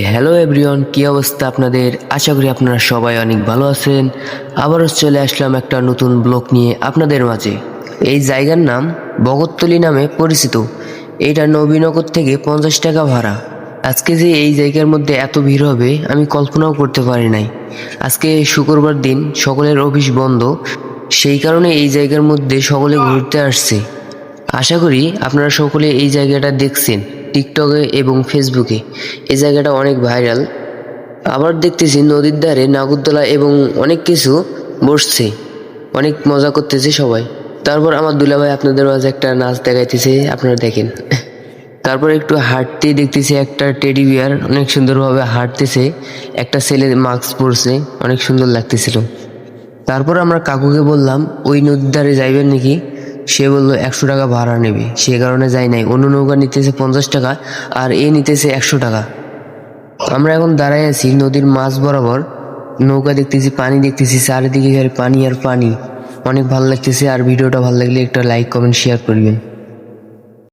Hello everyone, কি অবস্থা আপনাদের? আশা করি আপনারা সবাই অনেক ভালো আছেন। আবারও চলে আসলাম একটা নতুন ব্লগ নিয়ে আপনাদের মাঝে। এই জায়গার নাম বগতলি নামে পরিচিত। এটা নবীনগর থেকে 50 টাকা ভাড়া। আজকে যে এই জায়গার মধ্যে এত ভিড় হবে আমি কল্পনাও করতে পারি নাই। আজকে শুক্রবার দিন, সকলের অফিস বন্ধ, সেই কারণে এই জায়গার মধ্যে সকলে ঘুরতে আসছে। আশা করি আপনারা সকলে এই জায়গাটা দেখছেন টিকটকে এবং ফেসবুকে। এই জায়গাটা অনেক ভাইরাল। আবার দেখতেছি নদীর ধারে নাগরদোলা এবং অনেক কিছু বসছে, অনেক মজা করতেছে সবাই। তারপর আমার দুলাভাই আপনাদের মাঝে একটা নাচ দেখাইতেছে, আপনারা দেখেন। তারপর একটু হাঁটতেই দেখতেছি একটা টেডি বিয়ার অনেক সুন্দরভাবে হাঁটতেছে। একটা ছেলে মাস্ক পরছে, অনেক সুন্দর লাগতেছিল। তারপর আমরা কাকুকে বললাম ওই নদীর ধারে যাইবেন নাকি। সে বলল 100 টাকা ভাড়া নেবে, সে কারণে যাই নাই। অন্য নৌকা নিতেছে 50 টাকা আর এ নিতেছে 100 টাকা। আমরা এখন দাঁড়াই আছি নদীর মাঝ বরাবর, নৌকা দেখতেছি, পানি দেখতেছি, চারিদিকে খালি পানি আর পানি। অনেক ভালো লাগতেছে। আর ভিডিওটা ভালো লাগলে একটা লাইক কমেন্ট শেয়ার করবেন।